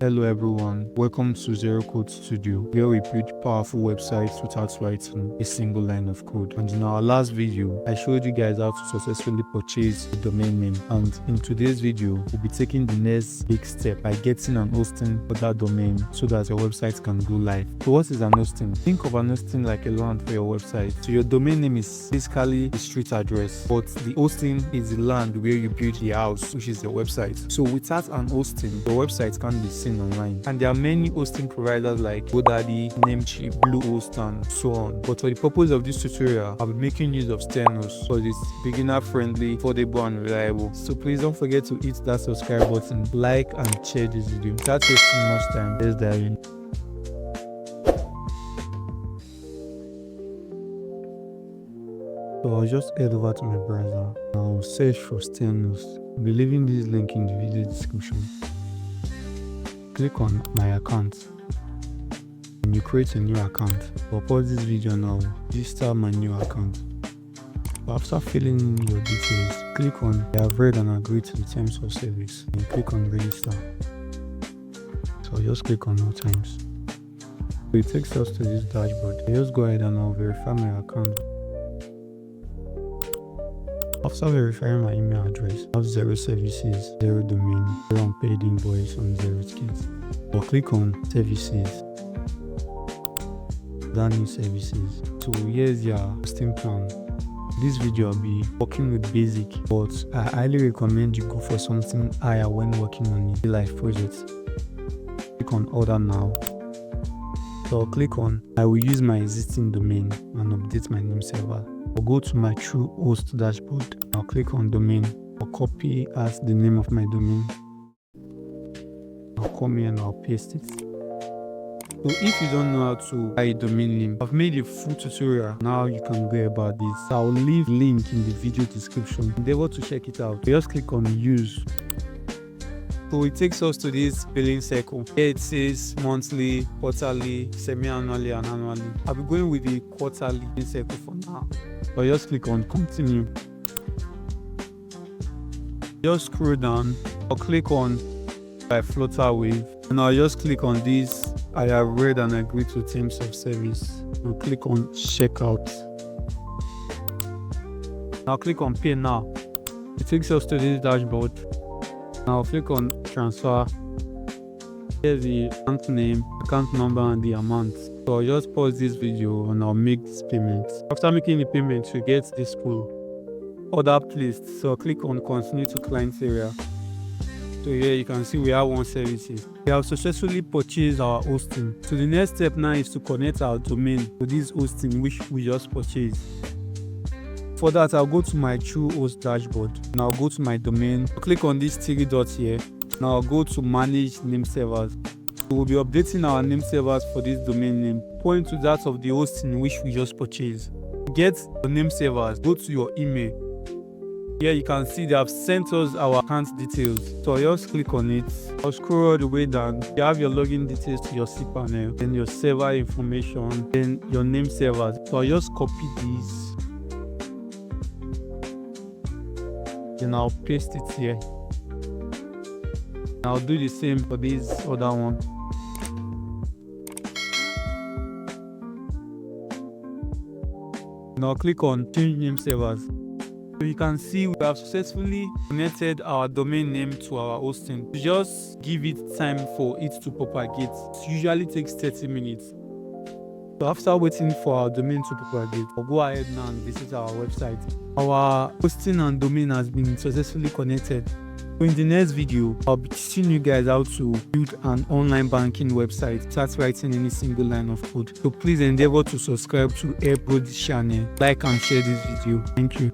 Hello everyone, welcome to Zero Code Studio, where we build powerful websites without writing a single line of code. And in our last video, I showed you guys how to successfully purchase a domain name. And in today's video, we'll be taking the next big step by getting an hosting for that domain so that your website can go live. So what is an hosting? Think of an hosting like a land for your website. So your domain name is basically the street address, but the hosting is the land where you build the house, which is your website. So without an hosting, your website can't be seen online. And there are many hosting providers like GoDaddy, Namecheap, Bluehost, and so on. But for the purpose of this tutorial, I'll be making use of Truehost because it's beginner friendly, affordable, and reliable. So please don't forget to hit that subscribe button, like and share this video. Without wasting much time, let's dive in. So I'll just head over to my browser and I'll search for Truehost. I'll be leaving this link in the video description. Click on my account and you create a new account. I'll pause this video now, register my new account. After filling in your details, click on I have read and agreed to the terms of service and click on register. So I'll just click on no times. So it takes us to this dashboard. I'll just go ahead and I'll verify my account. After verifying my email address, I have 0 services, 0 domain, 0 unpaid invoice, and 0 tickets. I'll click on services, then new services. So here's your hosting plan. This video I'll be working with basic, but I highly recommend you go for something higher when working on a live project. Click on order now. So I'll click on I will use my existing domain and update my name server. I'll go to my Truehost dashboard. I'll click on domain. I'll copy as the name of my domain. I'll come here and I'll paste it. So if you don't know how to buy a domain name, I've made a full tutorial. Now you can go about this. I'll leave link in the video description. Endeavor to check it out. Just click on use. So it takes us to this billing cycle. Here it says monthly, quarterly, semi-annually, and annually. I'll be going with the quarterly billing cycle for now. So just click on continue. Just scroll down. I'll click on by Flutterwave, and I'll just click on this. I have read and agreed to terms of service. I'll click on checkout. Now click on pay now. It takes us to this dashboard. Now click on transfer. Here's the account name, account number, and the amount. So I'll just pause this video and I'll make this payment. After making the payment, you get this scroll. Order placed. So I'll click on continue to client area. So here you can see we have 1 services. We have successfully purchased our hosting. So the next step now is to connect our domain to this hosting which we just purchased. For that, I'll go to my Truehost dashboard and I'll go to my domain. I'll click on these 3 dots here. Now I'll go to manage name servers. So we'll be updating our name servers for this domain name, point to that of the hosting which we just purchased. Get the name servers, go to your email. Here you can see they have sent us our account details. So I'll just click on it. I'll scroll all the way down. You have your login details to your cPanel, then your server information, then your name servers. So I'll just copy these. Then I'll paste it here. I'll do the same for this other one. Now click on change name servers. So you can see we have successfully connected our domain name to our hosting. Just give it time for it to propagate. It usually takes 30 minutes. So after waiting for our domain to propagate, I'll go ahead now and visit our website. Our hosting and domain has been successfully connected. So in the next video, I'll be teaching you guys how to build an online banking website without writing any single line of code. So please endeavor to subscribe to help grow this channel, like and share this video. Thank you.